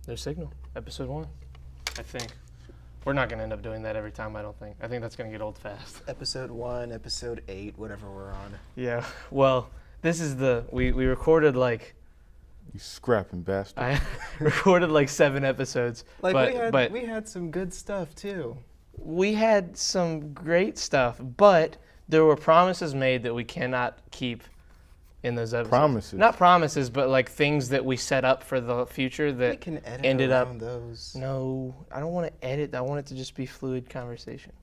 There's Signal, episode 1, I think. We're not going to end up doing that every time, I don't think. I think that's going to get old fast. Episode 1, episode 8, whatever we're on. Yeah, well, this is we recorded like... You scrapping bastard. I recorded like 7 episodes. Like we had some good stuff too. We had some great stuff, but there were promises made that we cannot keep in those episodes. Promises? Not promises, but like things that we set up for the future that We can edit ended up... around those. No, I don't want to edit. I want it to just be fluid conversation.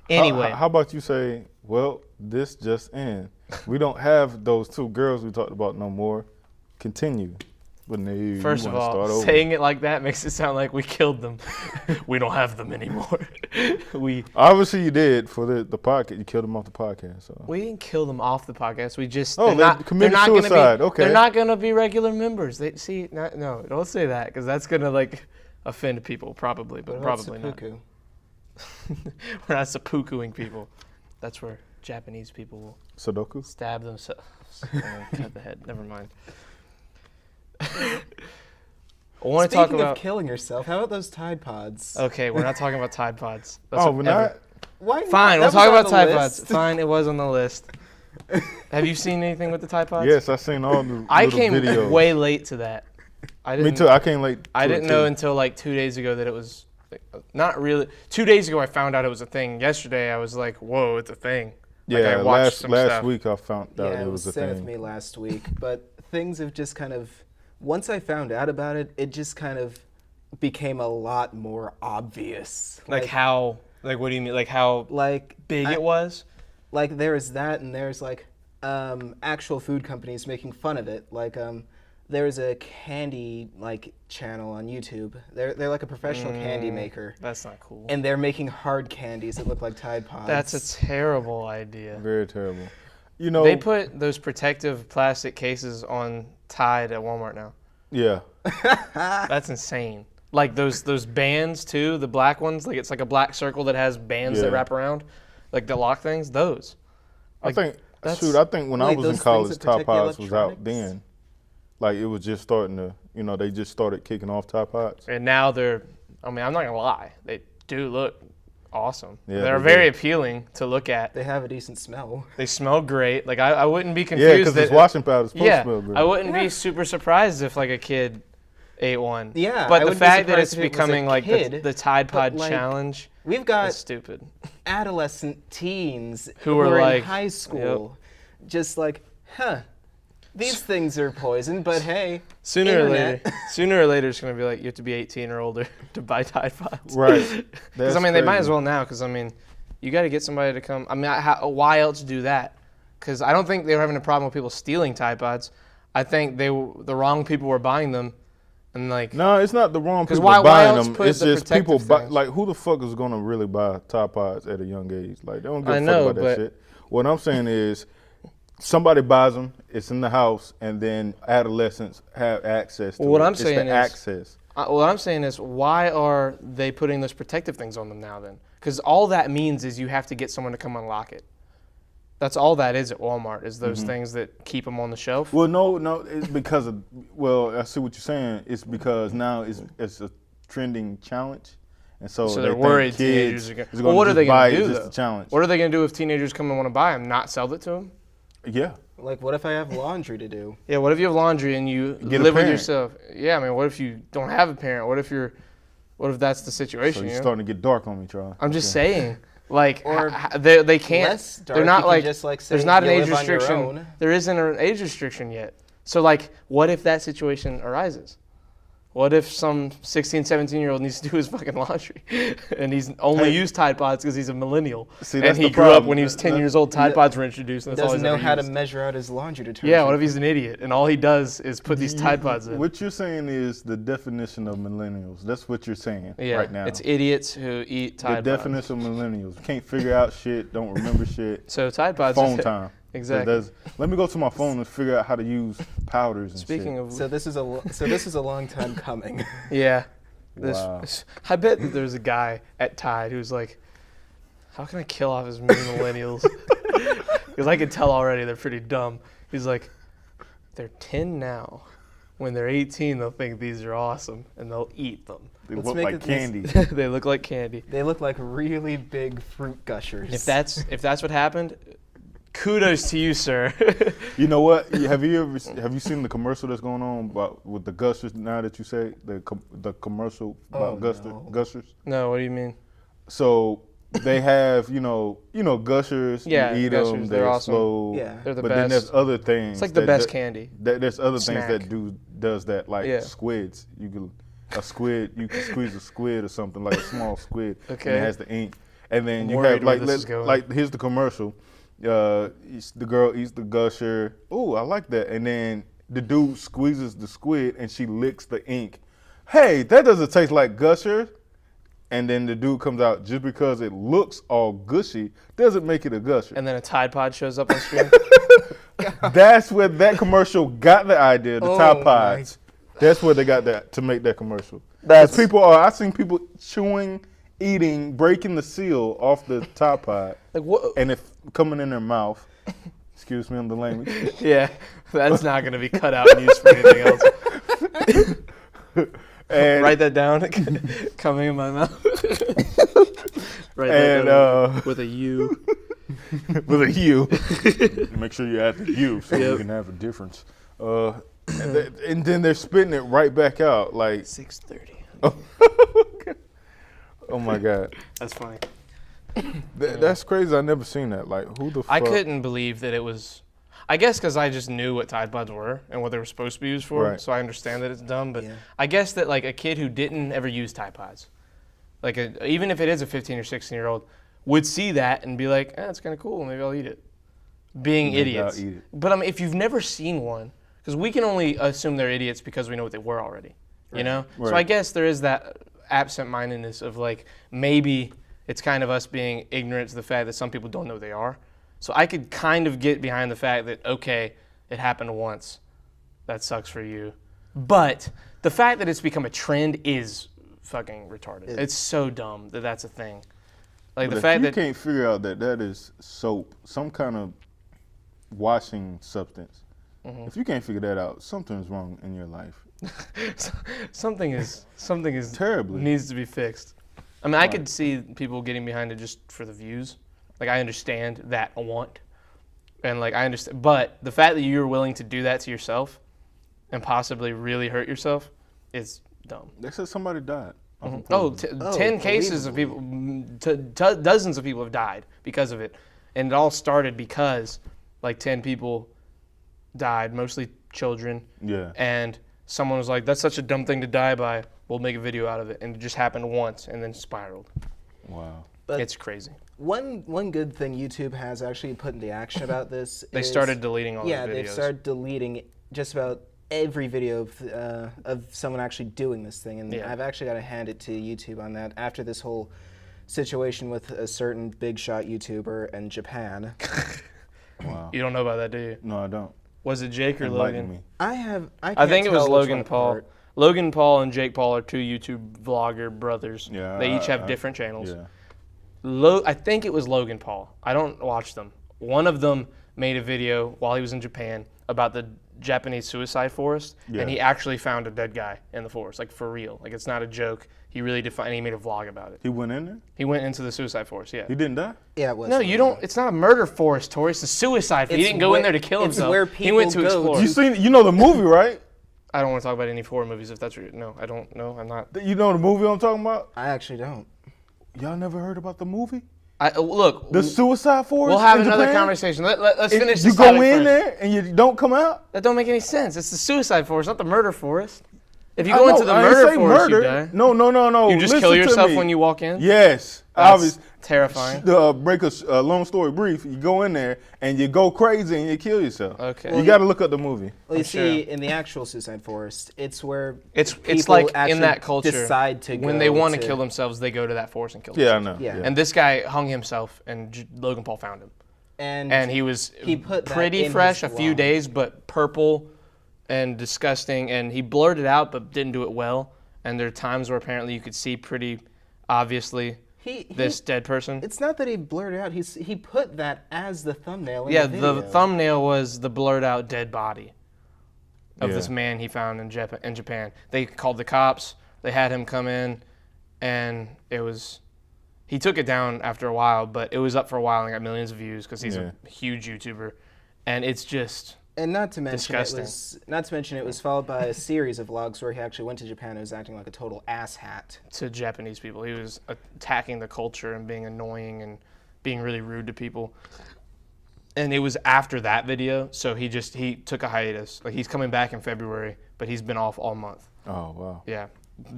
Anyway. How about you say, well, this just in. We don't have those 2 girls we talked about no more. Continue. But no, First of all, saying it like that makes it sound like we killed them. We don't have them anymore. Obviously you did for the podcast. You killed them off the podcast. So. We didn't kill them off the podcast. We just committed suicide. Okay. They're not gonna be regular members. No, don't say that because that's gonna like offend people probably, but probably not. Seppuku? We're not seppukuing people. That's where Japanese people will Sudoku? stab themselves. Cut the head. Never mind. I want to talk about killing yourself. How about those Tide Pods? Okay, we're not talking about Tide Pods. We're not? Why not? Fine, we'll That talk was about on Tide the Pods. list. Fine, it was on the list. Have you seen anything with the Tide Pods? Yes, I seen all the I little came videos. way late to that. Me too. I came late. I didn't know until like 2 days ago that it was not really. 2 days ago, I found out it was a thing. Yesterday, I was like, "Whoa, it's a thing." Like, Yeah, I watched some last stuff. week I found out it was a same with thing. me last week. But things have just kind of, once I found out about it, it just kind of became a lot more obvious. Like how? Like what do you mean? Like how Like big it was? Like there's that, and there's like actual food companies making fun of it. Like there's a candy like channel on YouTube. They're like a professional candy maker. That's not cool. And they're making hard candies that look like Tide Pods. That's a terrible idea. Very terrible. You know, They put those protective plastic cases on Tide at Walmart now. yeah. That's insane. Like those bands too, the black ones. Like it's like a black circle that has bands that Yeah. wrap around, like the lock things. Those. Like, I think when I Wait, was those in things college, that Top protect the Pods was out electronics? then. Like it was just starting to, they just started kicking off Top Pods. And now they're. I mean, I'm not gonna lie. They do look awesome. Yeah, they're they very do. appealing to look at. They have a decent smell. They smell great. Like I wouldn't be confused. Yeah, because it's washing powder. It's supposed to smell good. I wouldn't be super surprised if like a kid ate one. Yeah, but I the wouldn't be fact that it's surprised if it was a becoming like kid, the Tide Pod but, like, challenge We've got is stupid. adolescent teens Who are in like- high school, just like, these things are poison, but hey, Sooner internet. or later, it's gonna be like you have to be 18 or older to buy Tide Pods. Right. Because I mean, they might as well now. Because I mean, you got to get somebody to come. I mean, why else do that? Because I don't think they were having a problem with people stealing Tide Pods. I think the wrong people were buying them, and like. No, it's not the wrong people why buying else them. put It's the just people protective buy. things? Like, who the fuck is gonna really buy Top Pods at a young age? Like, they don't give I a know, fuck about that but- shit. What I'm saying is, somebody buys them. It's in the house, and then adolescents have access to Well, what it. I'm It's saying the is- access. What I'm saying is, why are they putting those protective things on them now then? Because all that means is you have to get someone to come unlock it. That's all that is at Walmart, is those things that keep them on the shelf. Well, no, it's because of. Well, I see what you're saying. It's because now it's a trending challenge, and so So they they're think worried kids teenagers are going is to. Well, what are just they buy going to it do, just though? a challenge. What are they going to do if teenagers come and want to buy them? Not sell it to them? Yeah. Like, what if I have laundry to do? Yeah, what if you have laundry and you Get a live with parent. yourself? Yeah, I mean, what if you don't have a parent? What if that's the So situation? you're you know? starting to get dark on me, Charlie. I'm just saying, like, Or they can't. less dark, They're not you can like. just, like, say there's not an you age live on your restriction. own. There isn't an age restriction yet. So like, what if that situation arises? What if some 16, 17-year-old needs to do his fucking laundry, and he's only used Tide Pods because he's a millennial, See, and that's he the grew up problem. when he was 10 years old. Tide Pods were introduced, and that's all Doesn't he's know ever how to used. measure out his laundry detergent. Yeah, what if he's an idiot and all he does is put these Tide Pods in? What you're saying is the definition of millennials. That's what you're saying Yeah, right now. it's idiots who eat the Tide Pods. definition of millennials. Can't figure out shit, don't remember shit. So Tide Pods. Phone time. Exactly. Let me go to my phone and figure out how to use powders and Speaking shit. of, So this is a long time coming. yeah, Wow. I bet that there's a guy at Tide who's like, how can I kill off as many millennials? Because I can tell already they're pretty dumb. He's like, they're 10 now. when they're 18, they'll think these are awesome and they'll eat them. They Let's look make like it this- candy. They look like candy. They look like really big fruit gushers. If that's what happened, kudos to you, sir. You know what? Have you seen the commercial that's going on about with the gushers? Now that you say the commercial about no. gushers. No, what do you mean? So they have gushers. Yeah, you eat gushers, them. they're awesome. explode. Yeah. They're the but best. then there's other things. It's like the best candy. There's other Snack. things that does that, like Yeah. squids. You can squeeze a squid or something, like a small squid. Okay. And it has the ink. And then I'm you worried have where this is going. like here's the commercial. The girl eats the gusher. Oh, I like that. And then the dude squeezes the squid and she licks the ink. Hey, that doesn't taste like gusher. And then the dude comes out, just because it looks all gushy doesn't make it a gusher. And then a Tide Pod shows up on screen. That's where that commercial got the idea. The Oh Tide my- Pods. That's where they got that to make that commercial. That's- I've seen people chewing, eating, breaking the seal off the Tide Pod, Like what? and it coming in their mouth. Excuse me on the language. Yeah, that's not going to be cut out and used for anything else. And Write that down. Coming in my mouth. Write that and down with a U. with a U. Make sure you add the U so you Yep. can have a difference. And then they're spitting it right back out like. 6:30. Oh my God. That's funny. That's crazy. I never seen that. Like, who the fuck? I couldn't believe that it was. I guess because I just knew what Tide Pods were and what they were supposed to be used for, Right. so I understand that it's dumb. But Yeah. I guess that like a kid who didn't ever use Tide Pods, like even if it is a 15 or 16-year-old, would see that and be like, "It's kind of cool. Maybe I'll eat it." Being Maybe I'll idiots. eat it. But I mean, if you've never seen one, because we can only assume they're idiots because we know what they were already. You know. So Right. I guess there is that absent-mindedness of like maybe it's kind of us being ignorant to the fact that some people don't know they are. So I could kind of get behind the fact that, okay, it happened once. That sucks for you. But the fact that it's become a trend is fucking retarded. It's so dumb that that's a thing. Like But the if fact you that can't figure out that is soap, some kind of washing substance. Mm-hmm. If you can't figure that out, something's wrong in your life. something is Terribly. needs to be fixed. I mean, I could see people getting behind it just for the views. Like I understand that want. And like I understand, but the fact that you're willing to do that to yourself and possibly really hurt yourself is dumb. They said somebody died. Oh, 10 cases of people, dozens of people have died because of it. And it all started because like 10 people died, mostly children. Yeah. And someone was like, that's such a dumb thing to die by. We'll make a video out of it. And it just happened once and then spiraled. Wow. But It's crazy. one good thing YouTube has actually put into action about this They is, started deleting all yeah, the videos. they've started deleting just about every video of someone actually doing this thing, and Yeah. I've actually got to hand it to YouTube on that. After this whole situation with a certain big shot YouTuber in Japan, Wow. You don't know about that, do you? No, I don't. Was it Jake or Enlighten Logan? me. I I think it was tell which Logan one Paul. apart. Logan Paul and Jake Paul are two YouTube vlogger brothers. Yeah. They each have different channels. Yeah. I think it was Logan Paul. I don't watch them. One of them made a video while he was in Japan about the Japanese suicide forest, Yeah. and he actually found a dead guy in the forest, like for real. Like it's not a joke. He really defined. He made a vlog about it. He went in there? He went into the suicide forest. Yeah. He didn't die? Yeah, it was. No, you don't. It's not a murder forest, Tori. It's a suicide forest. He It's didn't go in where- there to kill it's himself. where He went to people go explore. You know the movie, right? I don't want to talk about any horror movies if that's what no, I don't know. I'm not. You know the movie I'm talking about? I actually don't. Y'all never heard about the movie? Look, The Suicide Forest? we'll have in another Japan? conversation. Let's And finish you this go topic in first. there and you don't come out? That don't make any sense. It's the suicide forest, not the murder forest. If you I go know, into the I ain't murder say forest, murder. you die. No. You just Listen kill to yourself me. when you walk in? Yes. That's Obviously. terrifying. Break a long story brief. You go in there and you go crazy and you kill yourself. Okay. You got to look up the movie. Well, you I'm see, sure. in the actual suicide forest, it's where It's people like in actually that culture. decide to when go they want to to kill themselves, they go to that forest and kill Yeah, I themselves. know. Yeah. And this guy hung himself, and Logan Paul found him. And he was he put that pretty in fresh, a his few vlog. days, but purple and disgusting. And he blurred it out, but didn't do it well. And there are times where apparently you could see pretty obviously this dead person. It's not that he blurred it out. He put that as the thumbnail. In Yeah, the video. the thumbnail was the blurred out dead body. of Yeah. this man he found in Japan. They called the cops. They had him come in, and he took it down after a while, but it was up for a while and got millions of views because he's a huge YouTuber, and it's just And not to mention disgusting. it was followed by a series of vlogs where he actually went to Japan and was acting like a total asshat. To Japanese people. He was attacking the culture and being annoying and being really rude to people. And it was after that video, so he took a hiatus. Like, he's coming back in February, but he's been off all month. Oh wow. Yeah,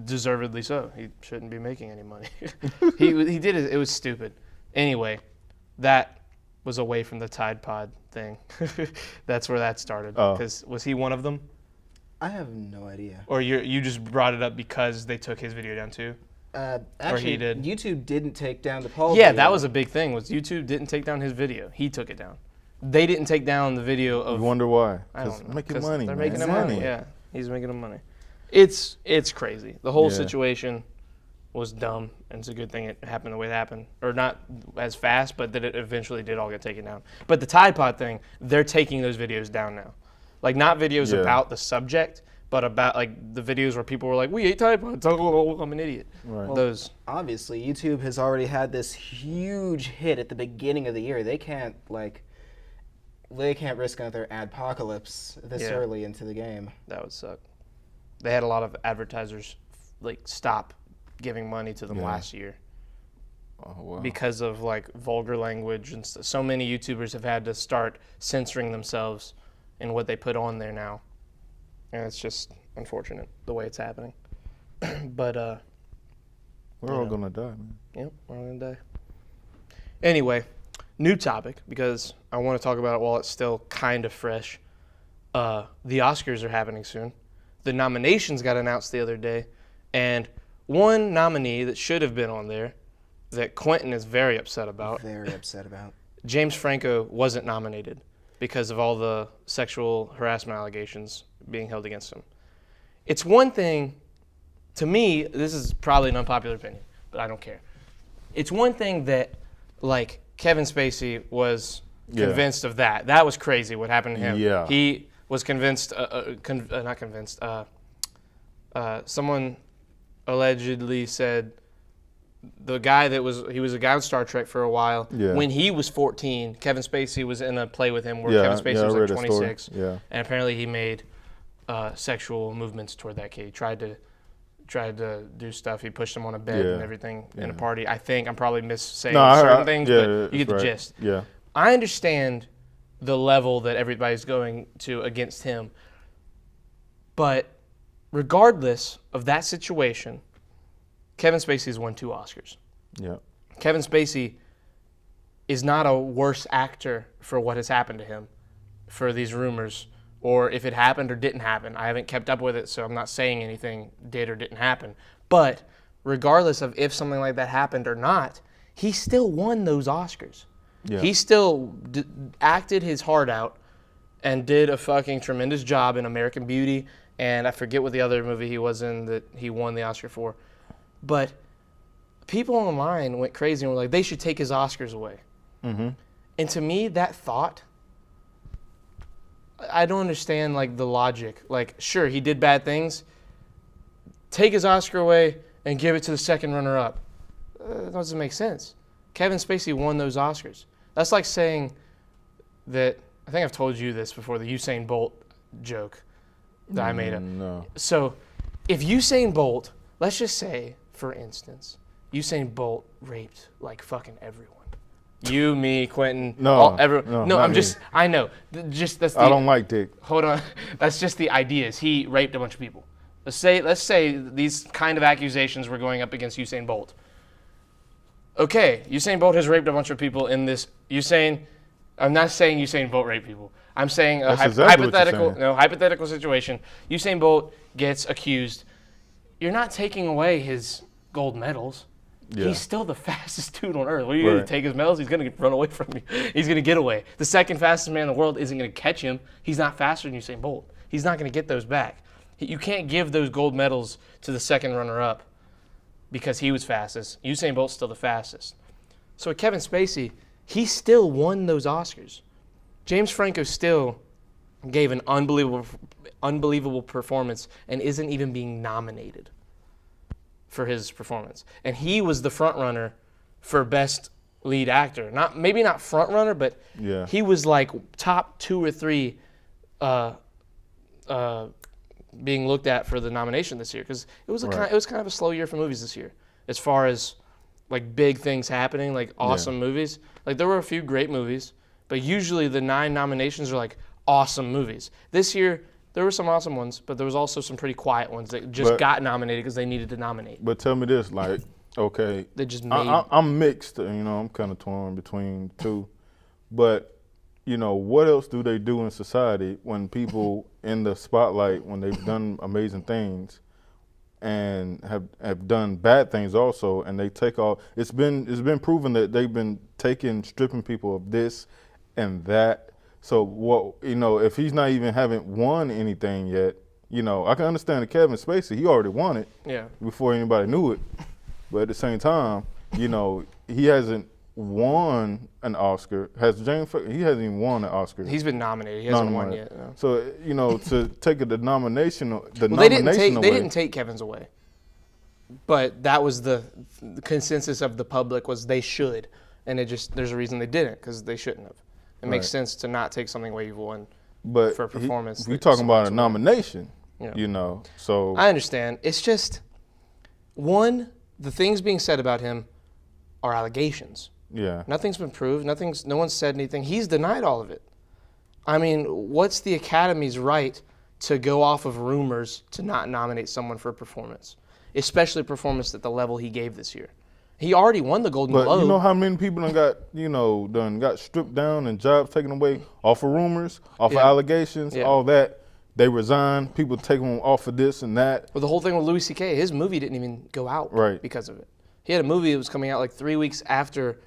deservedly so. He shouldn't be making any money. he did it. It was stupid. Anyway, that was away from the Tide Pod thing. That's where that started. Oh. Because was he one of them? I have no idea. Or you just brought it up because they took his video down too? Actually, he did. YouTube didn't take down the poll. Yeah, video. that was a big thing. Was YouTube didn't take down his video. He took it down. They didn't take down the video of. You wonder why? I don't know. Making 'Cause money. They're man. making him money. Yeah, he's making them money. It's crazy. The whole situation was dumb, and it's a good thing it happened the way it happened, or not as fast, but that it eventually did all get taken down. But the Tide Pod thing, they're taking those videos down now, like not videos about the subject, but about like the videos where people were like, "We ate Tide Pods. Oh, I'm an idiot." Right. Well, Those. Obviously, YouTube has already had this huge hit at the beginning of the year. They can't risk another adpocalypse this early into the game. That would suck. They had a lot of advertisers like stop giving money to them last year Oh wow. because of like vulgar language and so many YouTubers have had to start censoring themselves in what they put on there now, and it's just unfortunate the way it's happening. But We're all gonna die, man. yep, we're all gonna die. Anyway, new topic because I want to talk about it while it's still kind of fresh. The Oscars are happening soon. The nominations got announced the other day, and one nominee that should have been on there that Quentin is very upset about, Very upset about. James Franco wasn't nominated because of all the sexual harassment allegations being held against him. It's one thing, to me, this is probably an unpopular opinion, but I don't care. It's one thing that, like, Kevin Spacey was convinced of that. That was crazy what happened to him. Yeah. He was convinced, not convinced, someone allegedly said the guy he was a guy on Star Trek for a while. Yeah. When he was 14, Kevin Spacey was in a play with him where Yeah, Kevin Spacey I was read like that story. 26. Yeah. And apparently he made sexual movements toward that kid. He tried to do stuff. He pushed him on a bed and everything in a party. I think I'm probably missaying certain things, but you get the gist. Yeah. I understand the level that everybody's going to against him. But regardless of that situation, Kevin Spacey's won 2 Oscars. Yeah. Kevin Spacey is not a worse actor for what has happened to him, for these rumors, or if it happened or didn't happen. I haven't kept up with it, so I'm not saying anything did or didn't happen. But regardless of if something like that happened or not, he still won those Oscars. Yeah. He still acted his heart out and did a fucking tremendous job in American Beauty, and I forget what the other movie he was in that he won the Oscar for. But people online went crazy and were like, they should take his Oscars away. Mm-hmm. And to me, that thought, I don't understand like the logic. Like, sure, he did bad things. Take his Oscar away and give it to the second runner-up. That doesn't make sense. Kevin Spacey won those Oscars. That's like saying that, I think I've told you this before, the Usain Bolt joke that I made up. No. So if Usain Bolt, let's just say, for instance, Usain Bolt raped like fucking everyone. You, me, Quentin, everyone. No, I'm just, I know. That's the, I don't like dick. Hold on. That's just the idea is he raped a bunch of people. Let's say these kind of accusations were going up against Usain Bolt. Okay, Usain Bolt has raped a bunch of people in this. I'm not saying Usain Bolt raped people. I'm saying a That's exactly what you're saying. hypothetical situation. Usain Bolt gets accused. You're not taking away his gold medals. Yeah. He's still the fastest dude on earth. What are you going to take his medals? He's going to run away from you. He's going to get away. The second fastest man in the world isn't going to catch him. He's not faster than Usain Bolt. He's not going to get those back. You can't give those gold medals to the second runner-up because he was fastest. Usain Bolt's still the fastest. So with Kevin Spacey, he still won those Oscars. James Franco still gave an unbelievable performance and isn't even being nominated for his performance. And he was the front runner for best lead actor. Maybe not front runner, but Yeah. he was like top 2 or 3 being looked at for the nomination this year, because it was Right. it was kind of a slow year for movies this year as far as like big things happening, like awesome movies. Like there were a few great movies, but usually the 9 nominations are like awesome movies. This year there were some awesome ones, but there was also some pretty quiet ones that just got nominated because they needed to nominate. But tell me this, like, okay, They just made. I'm mixed. I'm kind of torn between two, but what else do they do in society when people in the spotlight, when they've done amazing things and have done bad things also, and they take all, it's been proven that they've been stripping people of this and that. So what, if he's not even haven't won anything yet, I can understand that Kevin Spacey, he already won it before anybody knew it. But at the same time, he hasn't won an Oscar. He hasn't even won an Oscar. He's been nominated. He hasn't won yet. No. So to take the nomination, They didn't take Kevin's away, but that was the consensus of the public was they should, and there's a reason they didn't, because they shouldn't have. It makes sense to not take something away you've won for a performance. We're talking about a nomination, So I understand. It's just the things being said about him are allegations. Yeah. Nothing's been proved. No one's said anything. He's denied all of it. I mean, what's the Academy's right to go off of rumors to not nominate someone for a performance, especially a performance at the level he gave this year? He already won the Golden Globe. But you know how many people got stripped down and jobs taken away off of rumors, off of allegations, all that. They resign. People take them off of this and that. Well, the whole thing with Louis C.K., his movie didn't even go out because of it. He had a movie that was coming out like 3 weeks after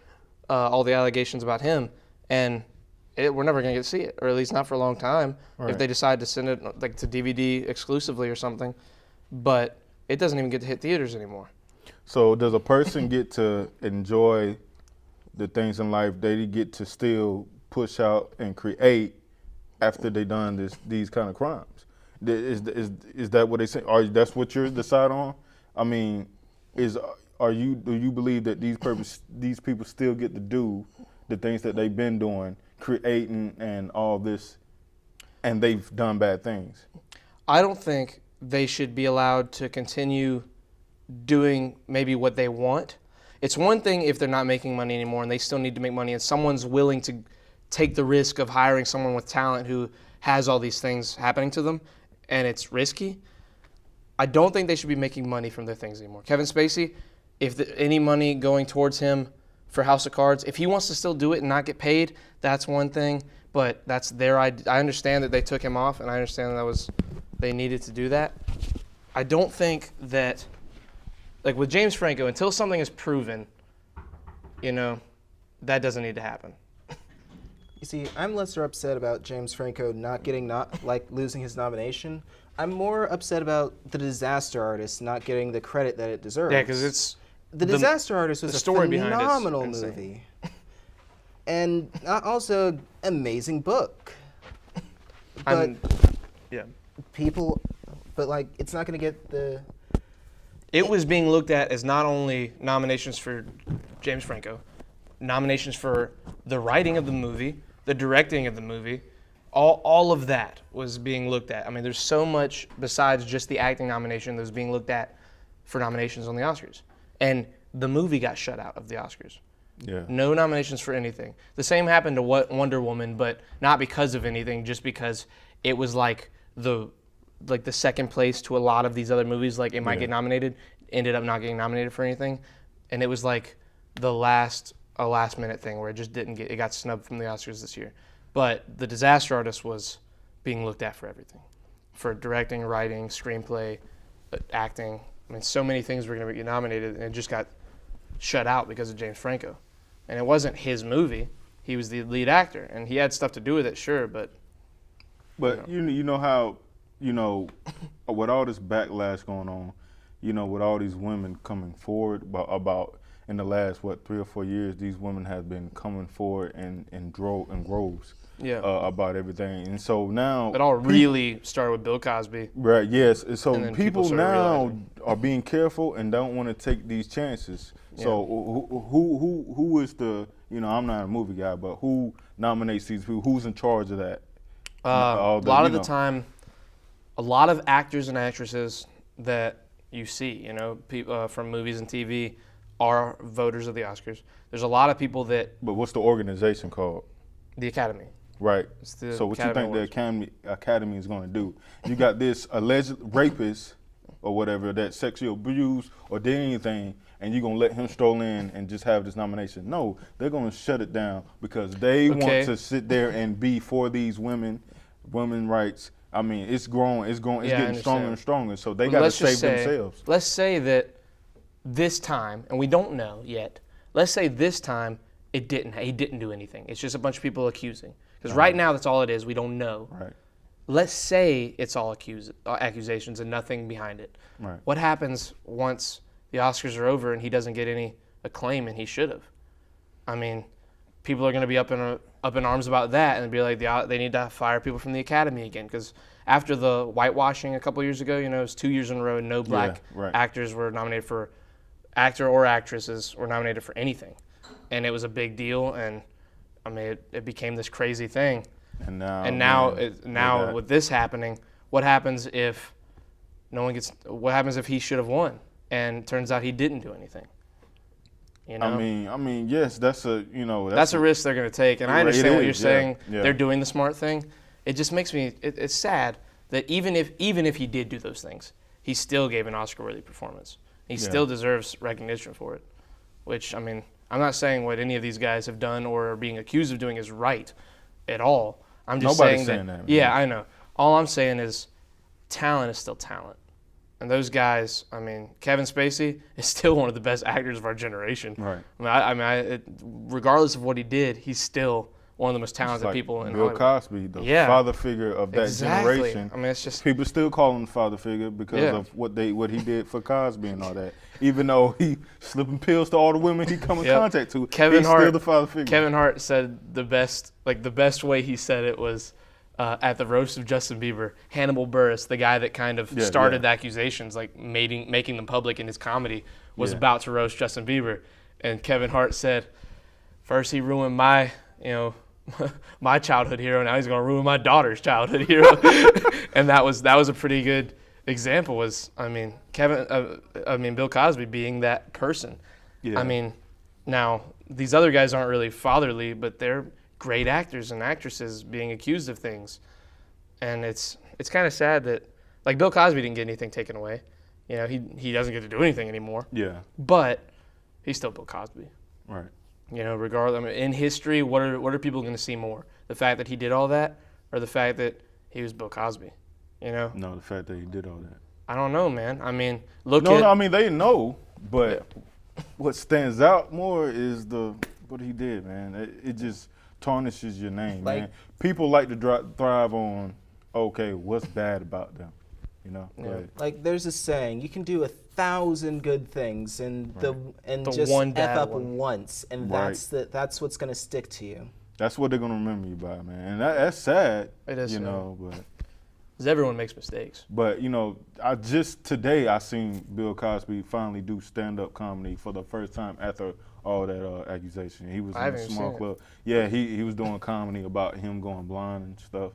all the allegations about him, and we're never going to get to see it, or at least not for a long time, if they decide to send it like to DVD exclusively or something. But it doesn't even get to hit theaters anymore. So does a person get to enjoy the things in life they get to still push out and create after they done these kind of crimes? Is that what they say? That's what you're decide on? I mean, do you believe that these people still get to do the things that they've been doing, creating and all this, and they've done bad things? I don't think they should be allowed to continue doing maybe what they want. It's one thing if they're not making money anymore and they still need to make money, and someone's willing to take the risk of hiring someone with talent who has all these things happening to them, and it's risky. I don't think they should be making money from their things anymore. Kevin Spacey, if any money going towards him for House of Cards, if he wants to still do it and not get paid, that's one thing, but that's their idea. I understand that they took him off, and I understand that they needed to do that. I don't think that, like with James Franco, until something is proven, that doesn't need to happen. You see, I'm lesser upset about James Franco losing his nomination. I'm more upset about The Disaster Artist not getting the credit that it deserves. Yeah, because The Disaster Artist was a phenomenal movie. And also amazing book. But it's not going to get the... It was being looked at as not only nominations for James Franco, nominations for the writing of the movie, the directing of the movie, all of that was being looked at. I mean, there's so much besides just the acting nomination that was being looked at for nominations on the Oscars. And the movie got shut out of the Oscars. Yeah. No nominations for anything. The same happened to Wonder Woman, but not because of anything, just because it was like the second place to a lot of these other movies. Like it might get nominated, ended up not getting nominated for anything, and it was like a last minute thing where it just it got snubbed from the Oscars this year. But The Disaster Artist was being looked at for everything, for directing, writing, screenplay, acting. I mean, so many things were going to get nominated, and it just got shut out because of James Franco. And it wasn't his movie. He was the lead actor, and he had stuff to do with it, sure, but... But you know how, with all this backlash going on, with all these women coming forward about in the last 3 or 4 years, these women have been coming forward in groves Yeah. about everything, and so now It all really started with Bill Cosby. right. Yes, and And so then people people started now realizing. are being careful and don't want to take these chances. So who is the I'm not a movie guy, but who nominates these people? Who's in charge of that? A lot of the time, a lot of actors and actresses that you see, people from movies and TV, are voters of the Oscars. There's a lot of people that But what's the organization called? the Academy. Right. It's the So what you Academy think the Awards. Academy is going to do? You got this alleged rapist or whatever that sexually abused or did anything, and you're going to let him stroll in and just have this nomination. No, they're going to shut it down because they Okay. want to sit there and be for these women's rights. I mean, it's growing, it's Yeah, I getting stronger understand. and stronger. So they But got to let's just save say- themselves. Let's say that this time, and we don't know yet. Let's say this time he didn't do anything. It's just a bunch of people accusing. Because right now that's all it is. We don't know. Right. Let's say it's all accusations and nothing behind it. Right. What happens once the Oscars are over and he doesn't get any acclaim and he should have? I mean, people are going to be up in arms about that and be like, they need to fire people from the Academy again. Because after the whitewashing a couple years ago, it was 2 years in a row, no black right. actors were nominated for, actor or actresses were nominated for anything. And it was a big deal, and I mean, it became this crazy thing. And now, And man, now with this happening, what happens if no one gets? What happens if he should have won and turns out he didn't do anything? I mean, yes, that's a that's a risk they're going to take, and I understand what you're is, yeah, saying. yeah. They're doing the smart thing. It just makes me. It's sad that even if he did do those things, he still gave an Oscar-worthy performance. He still deserves recognition for it. Which, I mean, I'm not saying what any of these guys have done or are being accused of doing is right at all. I'm just Nobody's saying saying that, yeah, man. I know. All I'm saying is talent is still talent. And those guys, I mean, Kevin Spacey is still one of the best actors of our generation. Right. Regardless of what he did, he's still one of the most It's talented like people in Bill Hollywood. Cosby, the Yeah. father figure of that Exactly. generation. I mean, it's just People still call him the father figure because Yeah. of what he did for Cosby and all that. Even though he slipping pills to all the women he come in Yep. contact to, Kevin he's Hart- still the father figure. Kevin Hart said the best way he said it was at the roast of Justin Bieber. Hannibal Buress, the guy that kind of started the accusations, like making them public in his comedy, was about to roast Justin Bieber, and Kevin Hart said, "First he ruined my, my childhood hero. Now he's gonna ruin my daughter's childhood hero," and that was a pretty good example. Was Bill Cosby being that person. Yeah. I mean, now these other guys aren't really fatherly, but they're great actors and actresses being accused of things, and it's kind of sad that like Bill Cosby didn't get anything taken away. He doesn't get to do anything anymore, Yeah, but he's still Bill Cosby. right. Regardless, I mean, in history, what are people going to see more? The fact that he did all that, or the fact that he was Bill Cosby? No, the fact that he did all that. I don't know, man. I mean, I mean they know, but what stands out more is what he did, man. It just tarnishes your name, man. People like to thrive on, okay, what's bad about them, Go ahead. Like there's a saying, you can do 1,000 good things and The just one F bad up one. once, and Right. that's what's gonna stick to you. That's what they're gonna remember you by, man. And that's sad. It is sad. But because everyone makes mistakes. But today I seen Bill Cosby finally do stand-up comedy for the first time after all that accusation. He was I in a haven't small seen it. club. Yeah, he was doing comedy about him going blind and stuff.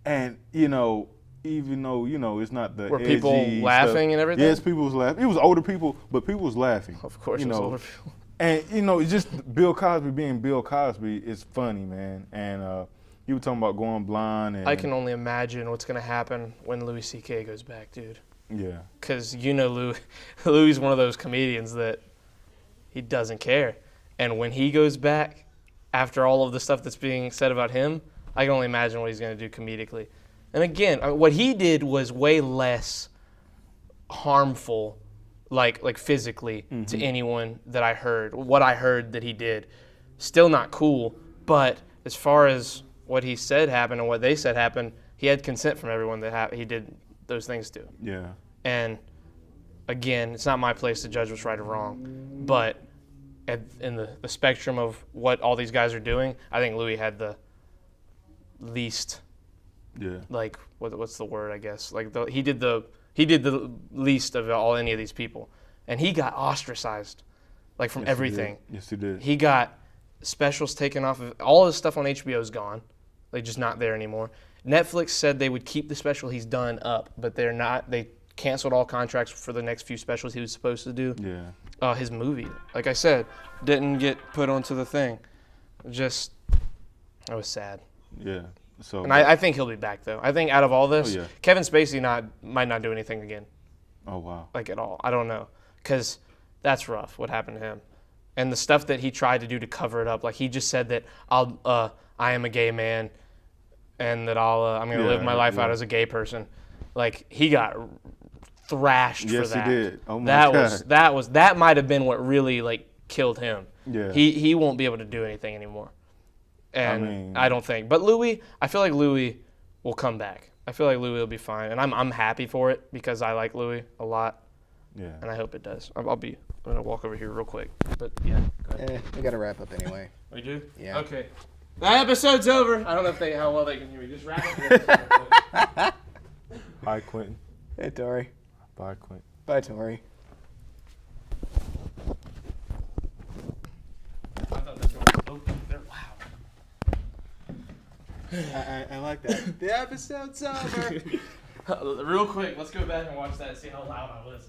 And even though it's not the Were people edgy laughing stuff. and everything? Yes, people was laughing. It was older people, but people was laughing. Of course, you it was know. older people. And it's just Bill Cosby being Bill Cosby is funny, man. And he was talking about going blind. And I can only imagine what's going to happen when Louis C.K. goes back, dude. Yeah. Because Louis is one of those comedians that he doesn't care. And when he goes back, after all of the stuff that's being said about him, I can only imagine what he's going to do comedically. And again, what he did was way less harmful, like physically, to anyone that I heard. What I heard that he did, still not cool. But as far as what he said happened and what they said happened, he had consent from everyone that he did those things to. Yeah. And again, it's not my place to judge what's right or wrong, but in the spectrum of what all these guys are doing, I think Louis had the least. Yeah. Like what's the word? I guess like he did the least of any of these people, and he got ostracized, like from everything. Yes, he did. He got specials taken off of all his stuff on HBO is gone, like just not there anymore. Netflix said they would keep the special he's done up, but they're not. They canceled all contracts for the next few specials he was supposed to do. Yeah. His movie, like I said, didn't get put onto the thing. Just, it was sad. Yeah. So. And I think he'll be back though. I think out of all this, yeah. Kevin Spacey might not do anything again. Oh wow. Like at all. I don't know, because that's rough. What happened to him, and the stuff that he tried to do to cover it up. Like he just said that I am a gay man, and that I'm gonna live my life out as a gay person. Like he got thrashed for that. Yes, he did. Oh my God. That might have been what really like killed him. Yeah. He won't be able to do anything anymore. And I don't think. But Louis, I feel like Louis will come back. I feel like Louis will be fine, and I'm happy for it because I like Louis a lot. Yeah. And I hope it does. I'm gonna walk over here real quick. But yeah. Go ahead. We gotta wrap up anyway. We do? Yeah. Okay. That episode's over. I don't know how well they can hear me. Just wrap up the episode. Bye, Quentin. Hey, Tori. Bye, Quentin. Bye, Tori. I thought the door was open. They're loud. I like that. The episode's over. Real quick, let's go back and watch that and see how loud I was.